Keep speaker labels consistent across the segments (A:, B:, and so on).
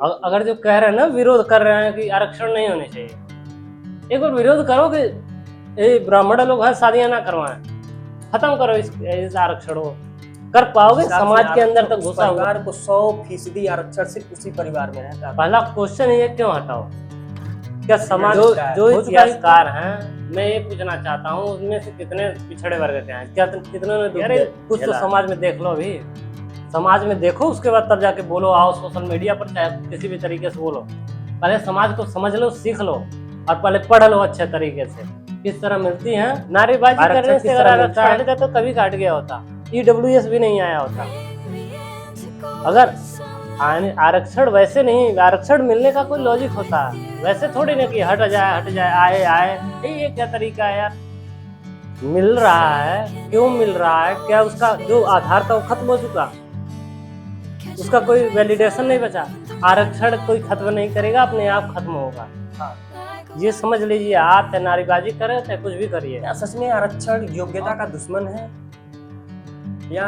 A: अगर जो कह रहे हैं ना, विरोध कर रहे हैं कि आरक्षण नहीं होने चाहिए, एक बार विरोध करो कि ये ब्राह्मण लोग हैं शादियां ना करवाएं, खत्म करो इस आरक्षण को। कर पाओगे? समाज के अंदर तक घुसा हुआ
B: परिवार को 100% आरक्षण सिर्फ उसी परिवार में रहता है।
A: पहला क्वेश्चन ये क्यों हटाओ? क्या समाज जो इतिहासकार हैं, मैं ये पूछना चाहता हूँ, उनमें से कितने पिछड़े वर्ग के हैं? क्या कितनों ने? अरे कुछ तो समाज में देख लो, अभी समाज में देखो, उसके बाद तब जाके बोलो, आओ सोशल मीडिया पर चाहे किसी भी तरीके से बोलो। पहले समाज को समझ लो, सीख लो, और पहले पढ़ लो अच्छे तरीके से किस तरह मिलती है। नारेबाजी करने से अगर आरक्षण हट जाता तो कभी काट गया होता, EWS भी नहीं आया होता। अगर आरक्षण वैसे नहीं, आरक्षण मिलने का कोई लॉजिक होता है, वैसे थोड़ी ना कि हट जाए आए ये क्या तरीका है यार? मिल रहा है, क्यों मिल रहा है? क्या उसका जो आधार था वो खत्म हो चुका? उसका कोई वैलिडेशन नहीं बचा? आरक्षण कोई खत्म नहीं करेगा, अपने आप खत्म होगा। हाँ, ये समझ लीजिए। आप चाहे नारेबाजी करें चाहे कुछ भी करिए।
B: क्या सच में आरक्षण योग्यता का दुश्मन है, या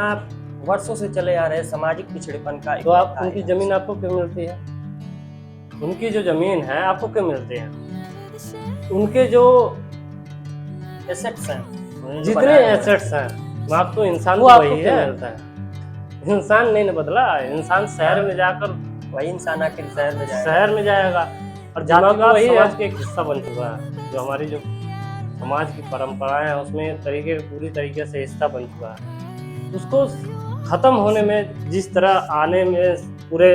B: वर्षों से चले आ रहे सामाजिक पिछड़ेपन का?
A: तो आप उनकी जमीन आपको क्यों मिलती है? उनकी जो जमीन है आपको क्यों मिलती है? उनके जो
B: एसेट्स हैं,
A: जितने एसेट्स हैं, आपको इंसान को वही है मिलता है। इंसान नहीं ना बदला, इंसान शहर में जाकर
B: वही इंसान आखिर
A: शहर में जाएगा, और जातिवाद समाज का एक हिस्सा बन चुका है। जो हमारी जो समाज की परंपराएं हैं उसमें पूरी तरीके से हिस्सा बन चुका है। उसको खत्म होने में जिस तरह आने में पूरे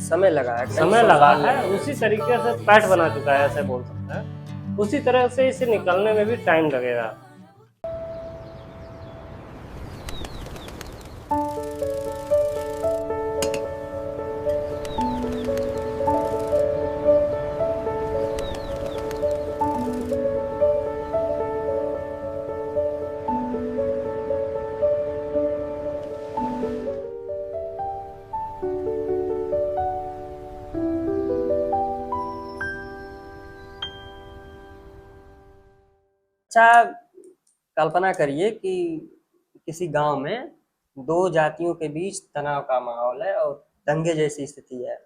A: समय लगा है, उसी तरीके से पैठ बना चुका है, ऐसे बोल सकते हैं। उसी तरह से इसे निकलने में भी टाइम लगेगा।
B: अच्छा, कल्पना करिए कि किसी गांव में दो जातियों के बीच तनाव का माहौल है और दंगे जैसी स्थिति है।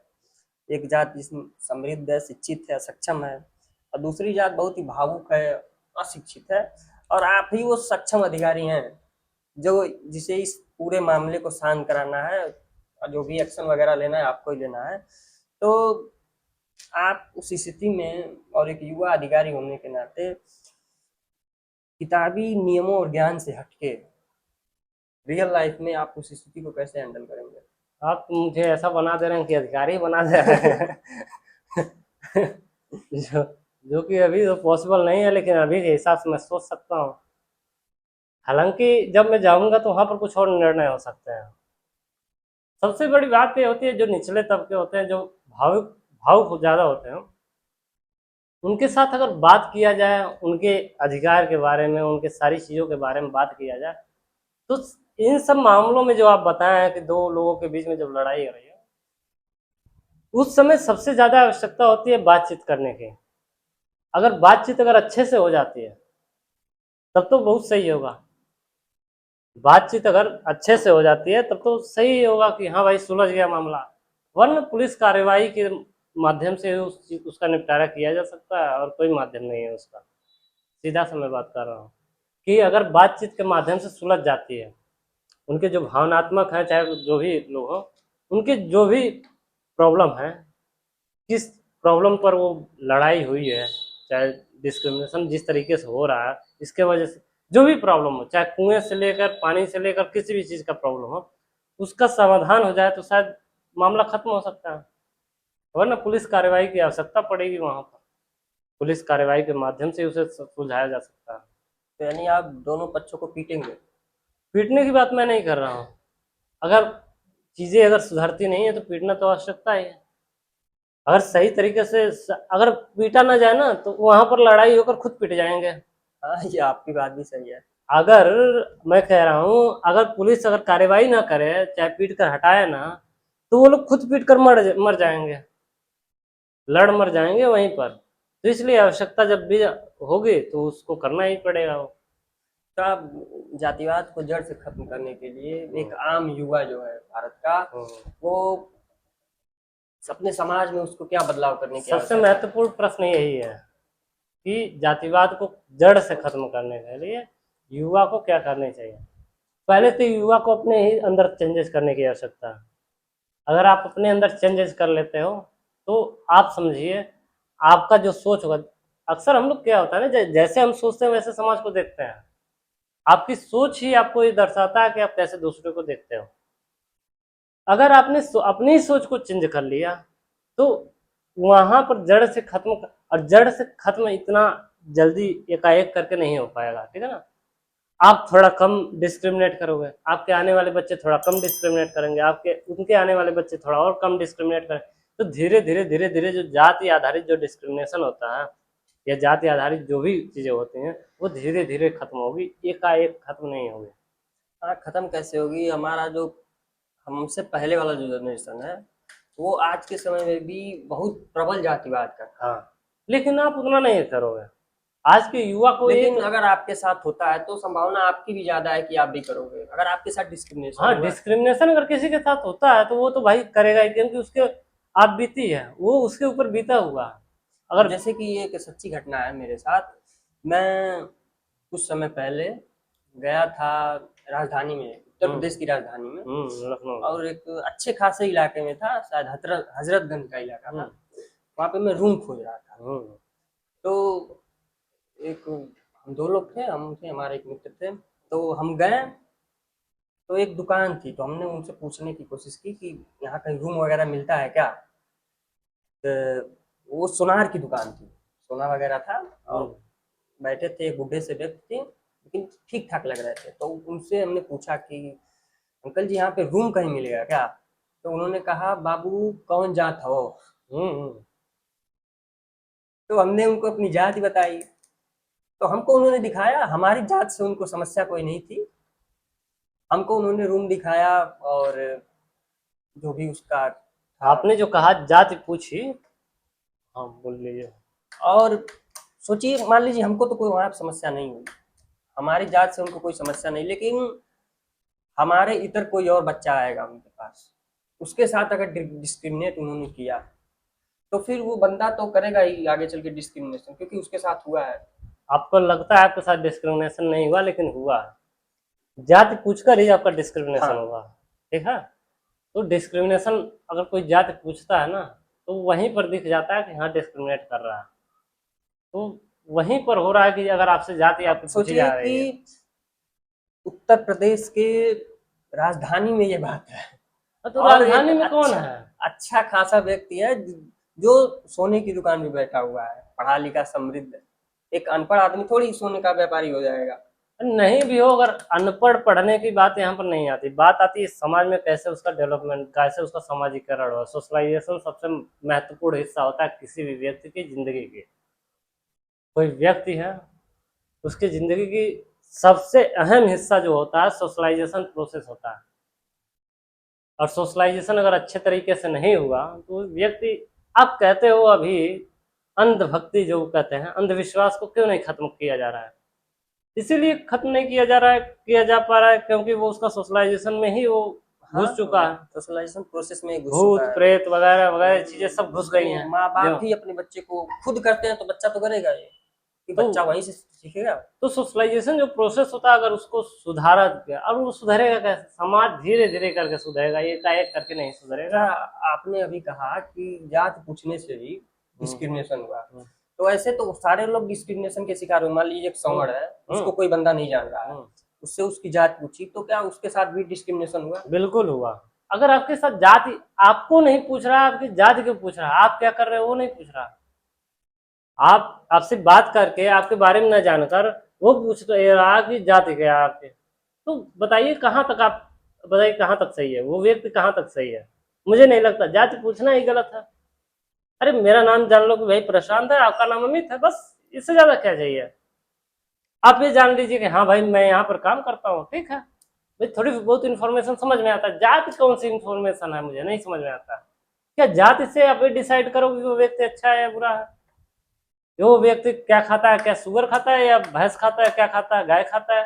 B: एक जात समृद्ध है, शिक्षित है, सक्षम है, और दूसरी जात बहुत ही भावुक है, अशिक्षित है, और आप ही वो सक्षम अधिकारी हैं जो जिसे इस पूरे मामले को शांत कराना है, और जो भी एक्शन वगैरह लेना है आपको ही लेना है। तो आप उस स्थिति में, और एक युवा अधिकारी होने के नाते, किताबी नियमों और ज्ञान से हटके रियल लाइफ में आप उस स्थिति को कैसे हैंडल करेंगे?
A: आप मुझे ऐसा बना दे रहे हैं कि अधिकारी बना दे रहे हैं जो कि अभी तो पॉसिबल नहीं है, लेकिन अभी के हिसाब से मैं सोच सकता हूँ। हालांकि जब मैं जाऊंगा तो वहां पर कुछ और निर्णय हो सकते हैं। सबसे बड़ी बात ये होती है, जो निचले तबके होते हैं, जो भावुक भावुक ज्यादा होते हैं, उनके साथ अगर बात किया जाए, उनके अधिकार के बारे में, उनके सारी चीजों के बारे में बात किया जाए, तो इन सब मामलों में जो आप बताए हैं कि दो लोगों के बीच में जब लड़ाई हो रही है, उस समय सबसे ज्यादा आवश्यकता होती है बातचीत करने की। अगर बातचीत अगर अच्छे से हो जाती है तब तो बहुत सही होगा। बातचीत अगर अच्छे से हो जाती है तब तो सही होगा कि हाँ भाई सुलझ गया मामला। वरना पुलिस कार्यवाही के माध्यम से उसका निपटारा किया जा सकता है, और कोई माध्यम नहीं है उसका। सीधा सा मैं बात कर रहा हूँ कि अगर बातचीत के माध्यम से सुलझ जाती है, उनके जो भावनात्मक है, चाहे जो भी लोग हो, उनके जो भी प्रॉब्लम है, किस प्रॉब्लम पर वो लड़ाई हुई है, चाहे डिस्क्रिमिनेशन जिस तरीके से हो रहा है इसके वजह से जो भी प्रॉब्लम हो, चाहे कुएं से लेकर पानी से लेकर किसी भी चीज का प्रॉब्लम हो, उसका समाधान हो जाए तो शायद मामला खत्म हो सकता है। वरना पुलिस कार्रवाई की आवश्यकता पड़ेगी वहां पर। पुलिस कार्रवाई के माध्यम से उसे सुलझाया जा सकता है।
B: तो यानी आप दोनों पक्षों को पीटेंगे?
A: पीटने की बात मैं नहीं कर रहा हूँ। अगर चीजें अगर सुधरती नहीं है तो पीटना तो आवश्यकता ही है। अगर सही तरीके से अगर पीटा ना जाए ना तो वहां पर लड़ाई होकर खुद पिट जाएंगे।
B: हाँ, ये आपकी बात भी सही है।
A: अगर मैं कह रहा हूँ, अगर पुलिस अगर कार्रवाई ना करे, चाहे पीट कर हटाए ना, तो वो लोग खुद पीट कर मर जाएंगे, लड़ मर जाएंगे वहीं पर। तो इसलिए आवश्यकता जब भी होगी तो उसको करना ही पड़ेगा वो।
B: तो आप जातिवाद को जड़ से खत्म करने के लिए, एक आम युवा जो है भारत का, वो अपने समाज में उसको क्या बदलाव करने की
A: सबसे
B: आवश्यकता है?
A: महत्वपूर्ण प्रश्न यही है कि जातिवाद को जड़ से खत्म करने के लिए युवा को क्या करना चाहिए। पहले तो युवा को अपने ही अंदर चेंजेस करने की आवश्यकता है। अगर आप अपने अंदर चेंजेस कर लेते हो तो आप समझिए आपका जो सोच होगा, अक्सर हम लोग क्या होता है ना, जैसे हम सोचते हैं वैसे समाज को देखते हैं। आपकी सोच ही आपको ये दर्शाता है कि आप कैसे दूसरे को देखते हो। अगर आपने अपनी सोच को चेंज कर लिया तो वहां पर जड़ से खत्म, और जड़ से खत्म इतना जल्दी एकाएक करके नहीं हो पाएगा, ठीक है ना। आप थोड़ा कम डिस्क्रिमिनेट करोगे, आपके आने वाले बच्चे थोड़ा कम डिस्क्रिमिनेट करेंगे, आपके उनके आने वाले बच्चे थोड़ा और कम डिस्क्रिमिनेट करेंगे, तो धीरे धीरे धीरे धीरे जो जाति आधारित जो डिस्क्रिमिनेशन होता है या जाति आधारित जो भी चीजें होती हैं वो धीरे धीरे खत्म होगी, एकाएक खत्म नहीं होगी।
B: हाँ, खत्म कैसे होगी? हमारा जो हमसे पहले वाला जो जनरेशन है वो आज के समय में भी बहुत प्रबल जातिवाद करता है।
A: हाँ, लेकिन आप उतना नहीं करोगे। आज के युवा को
B: लेकिन
A: एक,
B: अगर आपके साथ होता है तो संभावना आपकी भी ज्यादा है कि आप भी करोगे। अगर आपके साथ डिस्क्रिमिनेशन
A: हाँ,
B: हुआ है,
A: डिस्क्रिमिनेशन अगर किसी के साथ होता है तो वो तो भाई करेगा ही, क्योंकि उसके आप बीती है, वो उसके ऊपर बीता हुआ है।
B: अब
A: अगर
B: जैसे कि ये एक सच्ची घटना है मेरे साथ। मैं कुछ समय पहले गया था राजधानी में, उत्तर प्रदेश की राजधानी में,
A: लखनऊ।
B: और एक अच्छे खासे इलाके में था, शायद हजरतगंज का इलाका था। वहाँ पे मैं रूम खोज रहा था। तो एक हम दो लोग थे, हम थे, हमारे एक मित्र थे। तो हम गए, तो एक दुकान थी, तो हमने उनसे पूछने की कोशिश की कि यहाँ कहीं रूम वगैरह मिलता है क्या। तो वो सोनार की दुकान थी, सोना वगैरह था, और बैठे थे, एक बूढ़े से व्यक्ति थे, लेकिन ठीक ठाक लग रहे थे। तो उनसे हमने पूछा कि अंकल जी यहाँ पे रूम कहीं मिलेगा क्या। तो उन्होंने कहा, बाबू कौन जात हो। तो हमने उनको अपनी जात ही बताई। तो हमको उन्होंने दिखाया, हमारी जात से उनको समस्या कोई नहीं थी। हमको उन्होंने रूम दिखाया और जो भी उसका था।
A: आपने जो कहा जाति पूछी, हाँ बोल लीजिए।
B: और सोचिए, मान लीजिए हमको तो कोई वहां समस्या नहीं हुई, हमारी जात से उनको कोई समस्या नहीं, लेकिन हमारे इतर कोई और बच्चा आएगा उनके पास, उसके साथ अगर डिस्क्रिमिनेट उन्होंने किया तो फिर वो बंदा तो करेगा ही आगे चल के डिस्क्रिमिनेशन, क्योंकि उसके साथ हुआ है।
A: आपको लगता है आपके साथ डिस्क्रिमिनेशन नहीं हुआ, लेकिन हुआ। जाति पूछकर ही आपका डिस्क्रिमिनेशन
B: हाँ,
A: हुआ, ठीक है। तो डिस्क्रिमिनेशन अगर कोई जाति पूछता है ना तो वहीं पर दिख जाता है कि हाँ डिस्क्रिमिनेट कर रहा है, तो वहीं पर हो रहा है कि अगर आपसे जाति
B: अब
A: आपकी पूछी
B: सोचिए
A: जा रही है।
B: कि उत्तर प्रदेश के राजधानी में ये बात है,
A: तो
B: और एक
A: राजधानी में कौन है?
B: अच्छा खासा व्यक्ति है जो सोने की दुकान में बैठा हुआ है, पढ़ा लिखा समृद्ध। एक अनपढ़ आदमी थोड़ी सोने का व्यापारी हो जाएगा।
A: नहीं भी हो, अगर अनपढ़ पढ़ने की बात यहाँ पर नहीं आती, बात आती है समाज में कैसे उसका डेवलपमेंट, कैसे उसका समाजीकरण हो। सोशलाइजेशन सबसे महत्वपूर्ण हिस्सा होता है किसी भी व्यक्ति की जिंदगी के। कोई व्यक्ति है, उसकी जिंदगी की सबसे अहम हिस्सा जो होता है सोशलाइजेशन प्रोसेस होता है। और सोशलाइजेशन अगर अच्छे तरीके से नहीं हुआ तो व्यक्ति, आप कहते हो अभी अंधभक्ति जो कहते हैं, अंधविश्वास को क्यों नहीं खत्म किया जा रहा है? इसीलिए खत्म नहीं किया जा रहा है, किया जा पा रहा है क्योंकि वो उसका सोशलाइजेशन में ही वो घुस चुका है।
B: सोशलाइजेशन प्रोसेस में घुस
A: भूत
B: चुका है।
A: प्रेत वगैरह वगैरह चीजें सब घुस गई हैं।
B: माँ बाप
A: जो
B: भी अपने बच्चे को खुद करते हैं तो बच्चा तो करेगा ही, कि
A: तो
B: बच्चा वहीं से सीखेगा।
A: तो सोशलाइजेशन जो प्रोसेस होता है, अगर उसको सुधारा गया, और वो सुधरेगा कैसे? समाज धीरे धीरे करके सुधरेगा, एकाएक करके नहीं सुधरेगा।
B: आपने अभी कहा कि जात पूछने से ही डिस्क्रिमिनेशन हुआ, तो ऐसे तो सारे लोग डिस्क्रिमिनेशन के शिकार हुए। मान लीजिए एक संवर्ण है, उसको कोई बंदा नहीं जान रहा है, उससे उसकी जात पूछी, तो क्या उसके साथ भी डिस्क्रिमिनेशन हुआ?
A: बिल्कुल हुआ। अगर आपके साथ जाति आपको नहीं पूछ रहा, आपकी जाति क्यों पूछ रहा? आप क्या कर रहे हो वो नहीं पूछ रहा। आप आपसे बात करके आपके बारे में न जानकर वो पूछ तो ये रहा कि जाति क्या है आपके, तो बताइए कहाँ तक आप, बताइए कहाँ तक सही है वो व्यक्ति, कहाँ तक सही है? मुझे नहीं लगता, जाति पूछना ही गलत है। अरे मेरा नाम जान लो कि भाई प्रशांत है, आपका नाम अमित है, बस इससे ज्यादा क्या चाहिए? आप ये जान लीजिए कि हाँ भाई मैं यहाँ पर काम करता हूँ, ठीक है भाई, थोड़ी बहुत इन्फॉर्मेशन समझ में आता है। जाति कौन सी इन्फॉर्मेशन है, मुझे नहीं समझ में आता। क्या जाति से आप ये डिसाइड करोगे कि वो व्यक्ति अच्छा है या बुरा है? वो व्यक्ति क्या खाता है, क्या शुगर खाता है या भैंस खाता है, क्या खाता है, गाय खाता है?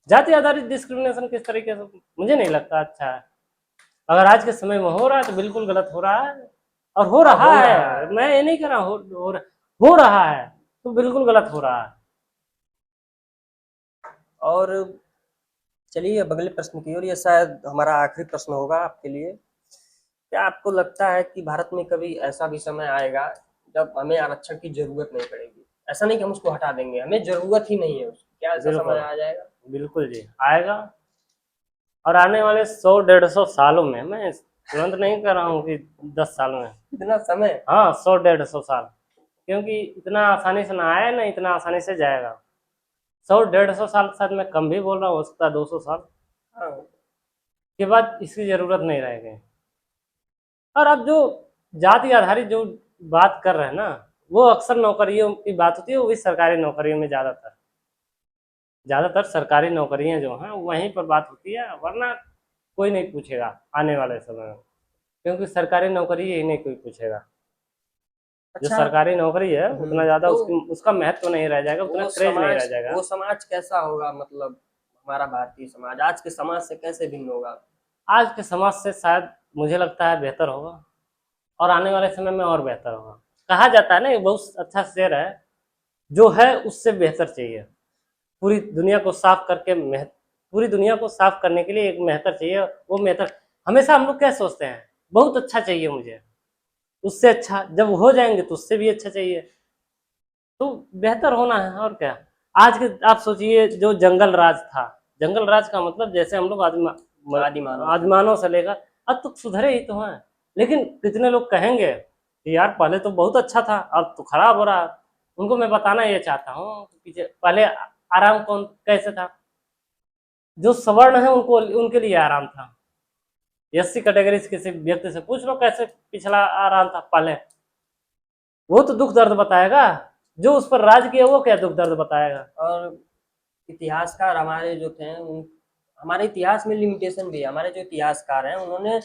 A: जाति आधारित डिस्क्रिमिनेशन किस तरीके से, मुझे नहीं लगता अच्छा है। अगर आज के समय में हो रहा है तो बिल्कुल गलत हो रहा है, और हो रहा
B: हो रहा
A: है,
B: है।
A: मैं ये नहीं कह रहा हो रहा है, तो बिल्कुल गलत हो रहा है।
B: और चलिए अब अगले प्रश्न की ओर, ये शायद हमारा आखिरी प्रश्न होगा आपके लिए। क्या आपको लगता है कि भारत में कभी ऐसा भी समय आएगा जब हमें आरक्षण की जरूरत नहीं पड़ेगी? ऐसा नहीं कि हम उसको हटा देंगे, हमें जरूरत ही नहीं है उसकी, क्या ऐसा समय
A: बिल्कुल,
B: आ जाएगा?
A: बिल्कुल जी आएगा। और आने वाले 100-150 सालों में, मैं तुरंत नहीं कर रहा हूँ कि 10 साल में,
B: इतना समय?
A: हाँ 100-150 साल, क्योंकि इतना आसानी से ना आया ना इतना आसानी से जाएगा। 100-150 साल के साथ मैं कम भी बोल रहा हूँ, हो सकता है 200 साल
B: हाँ।
A: के बाद इसकी जरूरत नहीं रहेगी। और अब जो जाति आधारित जो बात कर रहे हैं ना, वो अक्सर नौकरियों की बात होती है, वो भी सरकारी नौकरियों में ज्यादातर सरकारी नौकरियां जो हैं वहीं पर बात होती है, वरना कोई नहीं पूछेगा आने वाले समय में, क्योंकि सरकारी नौकरी ही नहीं कोई पूछेगा। जो
B: अच्छा।
A: सरकारी नौकरी है उतना ज्यादा
B: तो
A: उसकी उसका महत्व नहीं रह जाएगा, उतना क्रेज नहीं रह जाएगा।
B: वो समाज कैसा होगा, मतलब हमारा भारतीय समाज आज के समाज से कैसे भिन्न होगा?
A: आज के समाज से शायद मुझे लगता है बेहतर होगा, और आने वाले समय में और बेहतर होगा। कहा जाता है ना, ये बहुत अच्छा शेर है, जो है उससे बेहतर चाहिए। पूरी दुनिया को साफ करके पूरी दुनिया को साफ करने के लिए एक बेहतर चाहिए, वो बेहतर हमेशा हम लोग क्या सोचते हैं, बहुत अच्छा चाहिए मुझे, उससे अच्छा जब हो जाएंगे तो उससे भी अच्छा चाहिए, तो बेहतर होना है और क्या। आज के आप सोचिए, जो जंगल राज था, जंगल राज का मतलब जैसे हम लोग
B: आदि मानव थे।
A: आदिमानव से लेकर अब तो सुधरे ही तो हैं, लेकिन कितने लोग कहेंगे कि यार पहले तो बहुत अच्छा था, अब तो खराब हो रहा है। उनको मैं बताना ये चाहता हूँ कि पीछे पहले आराम कौन कैसे था, जो सवर्ण है उनको उनके लिए आराम था। एससी कैटेगरी से किसी व्यक्ति से पूछ लो कैसे पिछला आराम था पहले, वो तो दुख दर्द बताएगा, जो उस पर राज किया वो क्या दुख दर्द बताएगा।
B: और इतिहासकार हमारे जो थे उन हमारे इतिहास में लिमिटेशन भी है। हमारे जो इतिहासकार हैं उन्होंने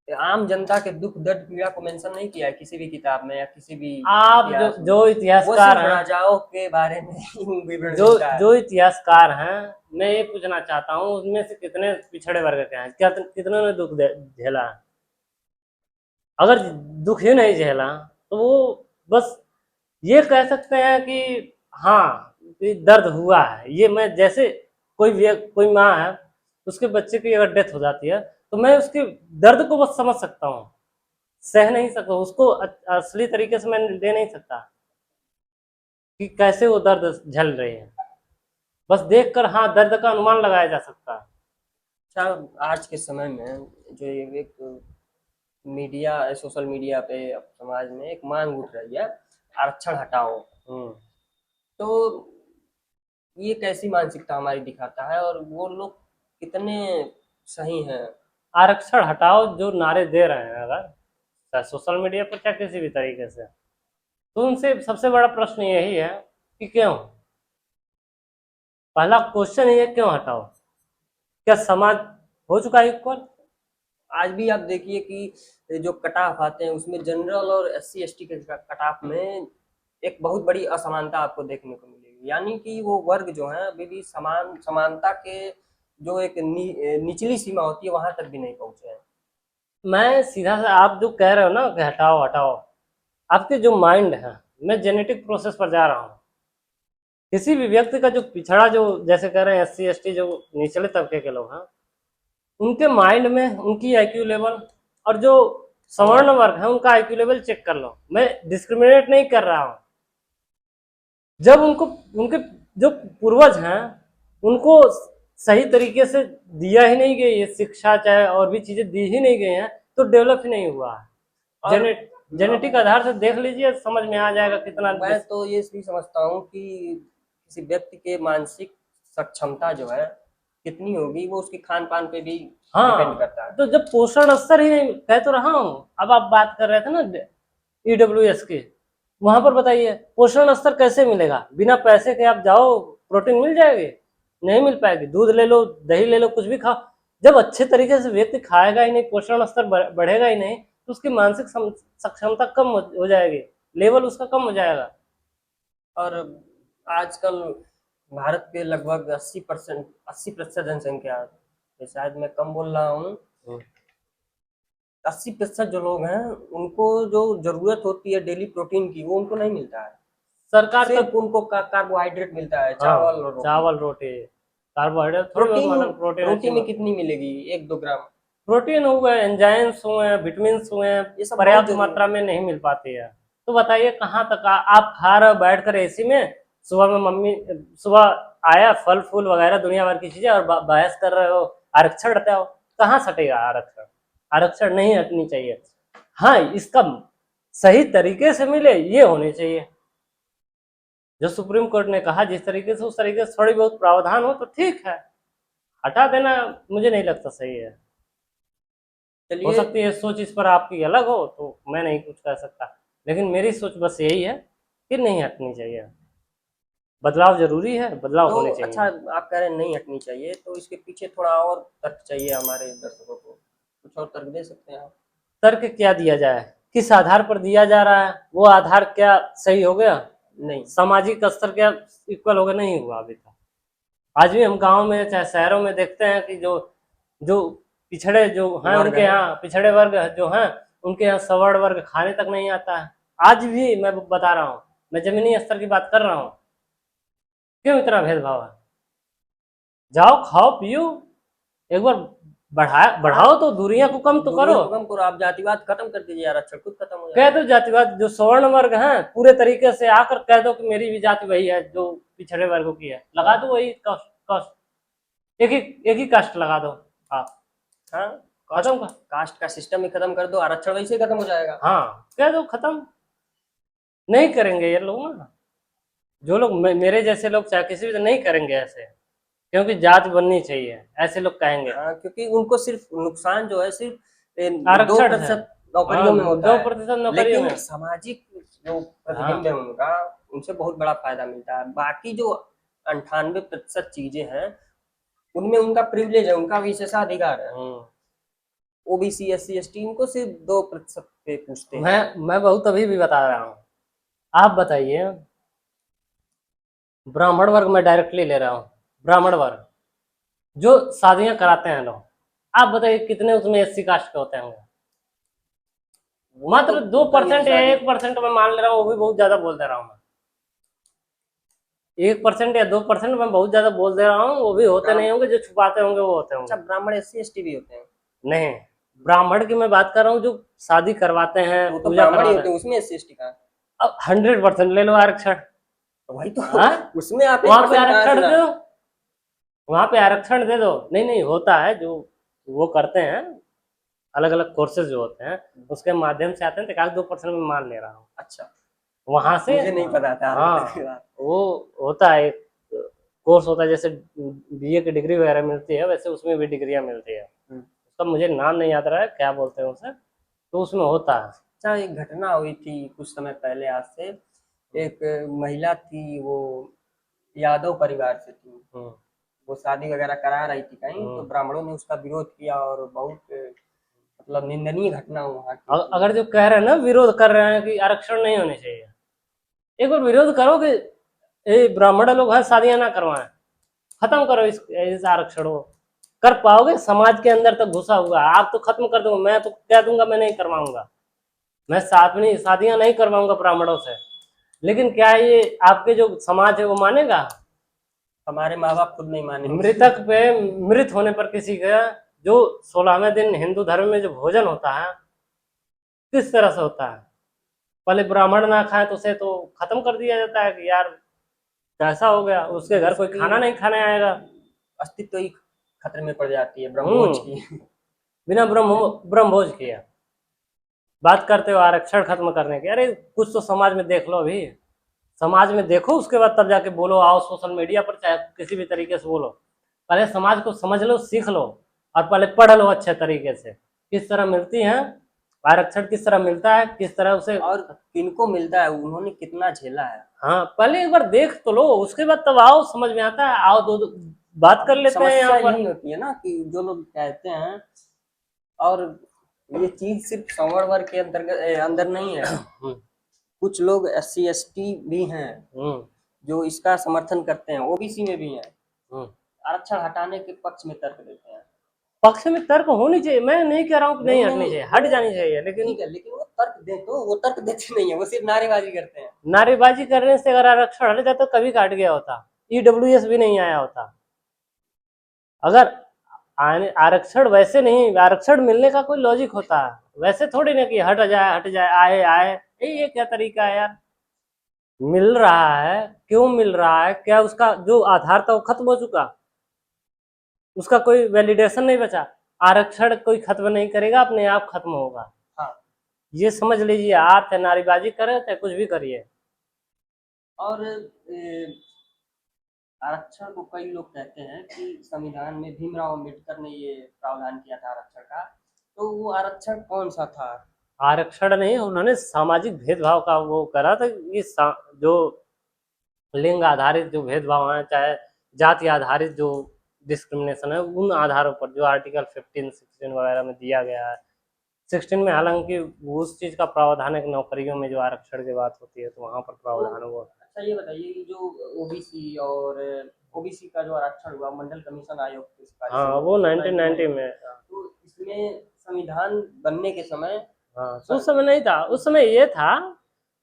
B: आम जनता के दुख दर्द पीड़ा को मेंशन नहीं किया है किसी भी किताब में या किसी भी
A: आप जो
B: इतिहास में।
A: जो
B: वो
A: इतिहासकार
B: सिर्फ
A: हैं,
B: राजाओं के बारे में ही विवरण
A: जो
B: मिलता है।
A: जो इतिहासकार हैं, मैं ये पूछना चाहता हूँ उनमें से कितने पिछड़े वर्ग के हैं, क्या कितनों ने दुख झेला है? अगर दुख ही नहीं झेला तो वो बस ये कह सकते हैं कि हाँ ये दर्द हुआ है। ये मैं जैसे कोई माँ है, उसके बच्चे की अगर डेथ हो जाती है तो मैं उसके दर्द को बस समझ सकता हूँ, सह नहीं सकता उसको, असली तरीके से मैं दे नहीं सकता कि कैसे वो दर्द झेल रही है। बस देखकर हाँ दर्द का अनुमान लगाया जा सकता है।
B: अच्छा, आज के समय में जो ये एक मीडिया सोशल मीडिया पे अब समाज में एक मांग उठ रही है, आरक्षण हटाओ।
A: हम्म।
B: तो ये कैसी मानसिकता हमारी दिखाता है और वो लोग कितने सही हैं?
A: आरक्षण हटाओ जो नारे दे रहे हैं, अगर चाहे सोशल मीडिया पर चाहे किसी भी तरीके से, तो उनसे सबसे बड़ा प्रश्न यही है कि क्यों। पहला क्वेश्चन ये, क्यों हटाओ? क्या समाज हो चुका है इक्वल?
B: आज भी आप देखिए कि जो कट ऑफ आते हैं उसमें जनरल और एससी एसटी के कट ऑफ में एक बहुत बड़ी असमानता आपको देखने को मिलेगी। यानी कि वो वर्ग जो है अभी भी समानता के जो एक निचली सीमा होती है वहां तक भी नहीं पहुंचे हैं।
A: मैं सीधा सा, आप जो कह रहे हो ना कि हटाओ हटाओ, आपके जो माइंड है, मैं जेनेटिक प्रोसेस पर जा रहा हूँ। किसी भी व्यक्ति का जो पिछड़ा, जो जैसे कह रहे हैं एससी एसटी, जो निचले तबके के लोग हैं, उनके माइंड में उनकी आईक्यू लेवल, और जो सवर्ण वर्ग है उनका आईक्यू लेवल चेक कर लो। मैं डिस्क्रिमिनेट नहीं कर रहा हूँ। जब उनको उनके जो पूर्वज हैं उनको सही तरीके से दिया ही नहीं गई है शिक्षा, चाहे और भी चीजें दी ही नहीं गई हैं, तो डेवलप ही नहीं हुआ है।
B: और
A: जेनेटिक आधार से देख लीजिए, समझ में आ जाएगा कितना
B: मैं तो ये भी समझता हूँ कि किसी व्यक्ति के मानसिक सक्षमता जो है कितनी होगी वो उसके खान पान पे भी डिपेंड
A: हाँ।
B: करता है।
A: तो जब पोषण स्तर ही नहीं, कह तो रहा हूँ, अब आप बात कर रहे थे ना ईडब्ल्यूएस की, वहां पर बताइए पोषण स्तर कैसे मिलेगा? बिना पैसे के आप जाओ, प्रोटीन मिल जाएगी? नहीं मिल पाएगी। दूध ले लो, दही ले लो, कुछ भी खाओ, जब अच्छे तरीके से व्यक्ति खाएगा ही नहीं, पोषण स्तर बढ़ेगा ही नहीं, तो उसकी मानसिक सक्षमता कम हो जाएगी, लेवल उसका कम हो जाएगा।
B: और आजकल भारत के लगभग 80% जनसंख्या, ये शायद मैं कम बोल रहा हूँ, 80% जो लोग हैं उनको जो जरूरत होती है डेली प्रोटीन की, वो उनको नहीं मिलता है।
A: सरकार तो
B: सिर्फ उनको कार्बोहाइड्रेट मिलता है,
A: हाँ
B: चावल और रोटी।
A: चावल रोटी, कार्बोहाइड्रेट थोड़ी बहुत
B: प्रोटीन
A: मात्रा में प्रोटीन
B: रोटी
A: अच्छी।
B: में कितनी मिलेगी? 1-2 ग्राम।
A: प्रोटीन हुए, एंजाइम्स हुए, विटामिन्स हुए,
B: ये सब बहुत
A: पर्याप्त
B: जरूरी
A: मात्रा
B: है।
A: में नहीं मिल पाती है। तो बताइए कहाँ तक आप खा रहे हो बैठ कर एसी में, सुबह में मम्मी, सुबह आया फल फूल वगैरह दुनिया भर की चीजें और बहस कर रहे हो, आरक्षण हटाओ हो, कहाँ से हटेगा आरक्षण? आरक्षण नहीं हटनी चाहिए। हाँ, इसका सही तरीके से मिले ये होनी चाहिए। जो सुप्रीम कोर्ट ने कहा जिस तरीके से, उस तरीके से थोड़ी बहुत प्रावधान हो तो ठीक है। हटा देना मुझे नहीं लगता सही है। हो
B: चलिए,
A: सकती है सोच इस पर आपकी अलग हो, तो मैं नहीं कुछ कह सकता, लेकिन मेरी सोच बस यही है कि नहीं हटनी चाहिए। बदलाव जरूरी है, बदलाव
B: तो
A: होने
B: अच्छा,
A: चाहिए।
B: आप कह रहे हैं नहीं हटनी चाहिए, तो इसके पीछे थोड़ा और तर्क चाहिए हमारे दर्शकों को। कुछ और तर्क दे सकते हैं आप?
A: तर्क क्या दिया जाए, किस आधार पर दिया जा रहा है, वो आधार क्या सही हो गया?
B: नहीं।
A: सामाजिक स्तर क्या इक्वल हो गया? नहीं हुआ अभी तक। आज भी हम गांव में चाहे शहरों में देखते हैं कि जो जो पिछड़े जो हैं
B: वर्ग
A: उनके
B: है।
A: यहाँ, पिछड़े वर्ग जो हैं उनके यहाँ सवर्ण वर्ग खाने तक नहीं आता है। आज भी मैं बता रहा हूँ, मैं जमीनी स्तर की बात कर रहा हूँ। क्यों इतना भेदभाव है? जाओ खाओ पियो, एक बार बढ़ाओ तो दूरियां को कम तो करो।
B: दुनिया को कम करो, आप जातिवाद खत्म कर दीजिए, आरक्षण खुद खत्म हो
A: कह
B: जाएगा।
A: दो जातिवाद, जो सवर्ण वर्ग हैं पूरे तरीके से आकर कह दो कि मेरी भी जाति वही है जो पिछड़े वर्गों की है, लगा दो वही कास्ट कास्ट, एक ही कास्ट लगा दो आप,
B: हाँ, कास्ट
A: खत्म कर।
B: कास्ट का सिस्टम ही खत्म कर दो, आरक्षण वैसे ही खत्म हो जाएगा।
A: हाँ कह दो खत्म। नहीं करेंगे ये लोग ना, जो लोग मेरे जैसे लोग चाहे किसी भी तो नहीं करेंगे ऐसे, क्योंकि जात बननी चाहिए ऐसे लोग कहेंगे।
B: हाँ, क्योंकि उनको सिर्फ नुकसान जो है सिर्फ दो
A: आरक्षण है।
B: प्रतिशत
A: हाँ
B: नौकरियों में होता है,
A: 2% नौकरियों
B: लेकिन
A: में।
B: सामाजिक जो
A: हाँ
B: प्रतिबिंब है उनका, उनसे बहुत बड़ा फायदा मिलता है। बाकी जो 98% चीजें हैं उनमें उनका प्रिविलेज है, उनका विशेषाधिकार है। ओबीसी, SC, ST इनको सिर्फ 2% पे पूछते हैं।
A: मैं बहुत अभी भी बता रहा हूँ। आप बताइए, ब्राह्मण वर्ग में डायरेक्टली ले रहा हूँ, ब्राह्मण वर्ग जो शादियां कराते हैं लोग, आप बताइए कितने उसमें SC कास्ट के होते हैं?
B: वो तो
A: मात्र दो
B: उनका
A: परसेंट या
B: विशेषाधिकार।
A: 1% में मान ले रहा हूँ, वो भी बहुत ज्यादा बोल दे रहा हूँ मैं। 1% या 2% में बहुत ज्यादा बोल दे रहा हूँ, वो भी होते नहीं होंगे, जो छुपाते होंगे वो होते
B: अच्छा,
A: होंगे।
B: ब्राह्मण SC, ST भी होते हैं?
A: नहीं, ब्राह्मण की मैं बात कर रहा हूँ जो शादी करवाते हैं,
B: वो तो
A: पूजा
B: ब्राह्मण ही
A: करवाते
B: होते
A: हैं।
B: हैं, उसमें SC, ST का।
A: अब 100% ले लो आरक्षण।
B: तो वही तो
A: हाँ
B: उसमें आप
A: वहां पे
B: 1% कहाँ से
A: आरक्षण
B: ला?
A: दे दो, वहां पे आरक्षण दे दो। नहीं नहीं, होता है जो वो करते हैं, अलग अलग कोर्सेज जो होते हैं उसके माध्यम से आते हैं, तो 1-2% में मान ले रहा हूँ
B: अच्छा,
A: वहां से।
B: मुझे नहीं पता था अभी तक।
A: हाँ वो होता है, एक कोर्स होता है, जैसे BA की डिग्री वगैरह मिलती है वैसे उसमें भी डिग्रियां मिलती है। उसका मुझे नाम नहीं याद रहा है क्या बोलते हैं उसे, तो उसमें होता है।
B: अच्छा, एक घटना हुई थी कुछ समय पहले, आज से। एक महिला थी, वो यादव परिवार से थी।
A: हम्म,
B: वो शादी वगैरह करा रही थी कहीं, तो
A: हम्म।
B: ब्राह्मणों ने उसका विरोध किया और बहुत मतलब निंदनीय घटना वहाँ की थी।
A: अगर जो कह रहे हैं ना, विरोध कर रहे हैं कि आरक्षण नहीं होने चाहिए, एक बार विरोध करो कि ये ब्राह्मण लोग हैं शादियां ना करवाएं, खत्म करो इस आरक्षण को। कर पाओगे? समाज के अंदर तक घुसा हुआ है, आप तो खत्म कर दो, मैं तो कह दूंगा मैं नहीं करवाऊंगा, मैं शादियां नहीं करवाऊंगा ब्राह्मणों से, लेकिन क्या ये आपके जो समाज है वो मानेगा?
B: हमारे माँ बाप खुद नहीं मानेंगे।
A: मृतक पे, मृत होने पर किसी का जो 16वें दिन हिंदू धर्म में जो भोजन होता है किस तरह से होता है? पहले ब्राह्मण ना खाए तो उसे तो खत्म कर दिया जाता है कि यार कैसा हो गया, उसके घर कोई
B: उसकी
A: खाना नहीं खाने आएगा।
B: अस्तित्व ही खतरे में पड़ जाती है ब्रह्मोज की।
A: बिना ब्रह्मभोज किया बात करते हो आरक्षण खत्म करने की? अरे कुछ तो समाज में देख लो, अभी समाज में देखो, उसके बाद तब जाके बोलो, आओ सोशल मीडिया पर चाहे किसी भी तरीके से बोलो। पहले समाज को समझ लो, सीख लो, और पहले पढ़ लो अच्छे तरीके से किस तरह मिलती है आरक्षण, किस तरह मिलता है, किस तरह उसे।
B: और किनको मिलता है, उन्होंने कितना झेला है।
A: हाँ पहले एक बार देख तो लो, उसके बाद तब आओ समझ में आता है, आओ दो बात कर
B: अब
A: लेते हैं
B: समस्या
A: यहाँ पर।
B: यही होती है ना कि जो लोग कहते हैं, और ये चीज सिर्फ सवर्ण वर्ग के अंतर्गत अंदर नहीं है।
A: हम्म,
B: कुछ लोग SC, ST भी हैं
A: हम्म,
B: जो इसका समर्थन करते हैं, OBC में भी हैं,
A: हम्म।
B: आरक्षण हटाने के पक्ष में तर्क देते हैं।
A: पक्ष में तर्क होनी चाहिए, मैं नहीं कह रहा हूँ कि नहीं
B: नहीं,
A: हटनी
B: नहीं,
A: चाहिए, हट जानी चाहिए, लेकिन
B: ठीक है, लेकिन वो तर्क दे, तो वो तर्क देते नहीं है, वो सिर्फ नारेबाजी करते हैं।
A: नारेबाजी करने से अगर आरक्षण हट जाता तो कभी काट गया होता, ईडब्ल्यूएस भी नहीं आया होता। अगर आरक्षण वैसे नहीं, आरक्षण मिलने का कोई लॉजिक होता है, वैसे थोड़ी ना कि हट जाए, आए आए, ये क्या तरीका है यार। मिल रहा है, क्यों मिल रहा है, क्या उसका जो आधार था वो खत्म हो चुका, उसका कोई वैलिडेशन नहीं बचा। आरक्षण कोई खत्म नहीं करेगा, अपने आप खत्म होगा।
B: हाँ,
A: ये समझ लीजिए, आप चाहे नारेबाजी करें चाहे कुछ भी करिए।
B: और आरक्षण को कई लोग कहते हैं कि संविधान में भीमराव अम्बेडकर ने ये प्रावधान किया था आरक्षण का, तो वो आरक्षण कौन सा था?
A: आरक्षण नहीं, उन्होंने सामाजिक भेदभाव का वो करा था कि जो लिंग आधारित जो भेदभाव है, चाहे जाति आधारित जो डिस्क्रिमिनेशन है, उन आधारों पर जो आर्टिकल 15, 16 वगैरह में दिया गया है। 16 में हालांकि उस चीज का प्रावधान है कि नौकरियों में जो आरक्षण की बात होती है तो वहां पर
B: तो
A: प्रावधान वो है।
B: अच्छा, ये बताइए कि जो ओबीसी और ओबीसी का जो आरक्षण हुआ मंडल कमीशन आयोग की सिफारिश से
A: हाँ,
B: हुआ
A: वो 1990
B: 1990 में,
A: में।
B: तो इसमें संविधान बनने के समय
A: हाँ, तो उस समय नहीं था, उस समय ये था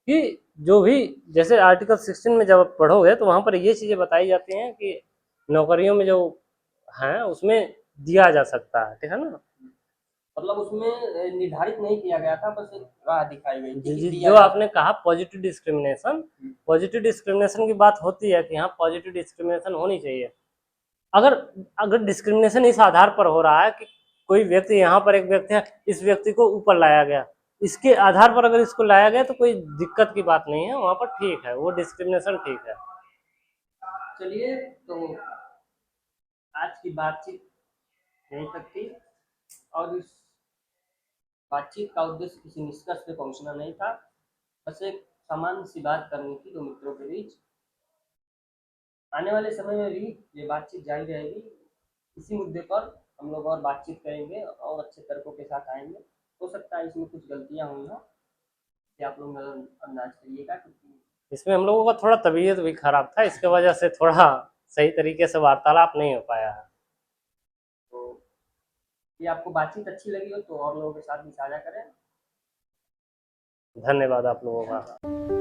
A: कि जो भी, जैसे आर्टिकल 16 में जब आप पढ़ोगे तो वहां पर ये चीजें बताई जाती हैं कि नौकरियों में जो है उसमें दिया जा सकता है, ठीक है ना।
B: मतलब उसमें निर्धारित नहीं किया गया था, बस एक राह दिखाई गई थी
A: जी
B: कि
A: जी,
B: दिया
A: जो
B: जा
A: आपने कहा पॉजिटिव डिस्क्रिमिनेशन, पॉजिटिव डिस्क्रिमिनेशन की बात होती है कि हाँ पॉजिटिव डिस्क्रिमिनेशन होनी चाहिए। अगर अगर डिस्क्रिमिनेशन इस आधार पर हो रहा है कि कोई व्यक्ति, यहाँ पर एक व्यक्ति है, इस व्यक्ति को ऊपर लाया गया, इसके आधार पर अगर इसको लाया गया तो कोई दिक्कत की बात नहीं है, वहां पर ठीक है, वो डिस्क्रिमिनेशन ठीक है।
B: चलिए, तो आज की बातचीत यहीं तक थी, और इस बातचीत का उद्देश्य किसी निष्कर्ष पे पहुंचना नहीं था, बस एक सामान्य सी बात करनी थी दो मित्रों के बीच। आने वाले समय में भी ये बातचीत जारी रहेगी, इसी मुद्दे पर हम लोग और बातचीत करेंगे और अच्छे तर्कों के साथ आएंगे। हो सकता है इसमें कुछ गलतियां हुई हों, कि आप लोग नजरअंदाज करिएगा, क्योंकि
A: इसमें हम लोगों का थोड़ा तबीयत भी खराब था, इसके वजह से थोड़ा सही तरीके से वार्तालाप नहीं हो पाया है।
B: तो ये आपको बातचीत अच्छी लगी हो तो और लोगों के साथ भी साझा करें।
A: धन्यवाद आप लोगों का।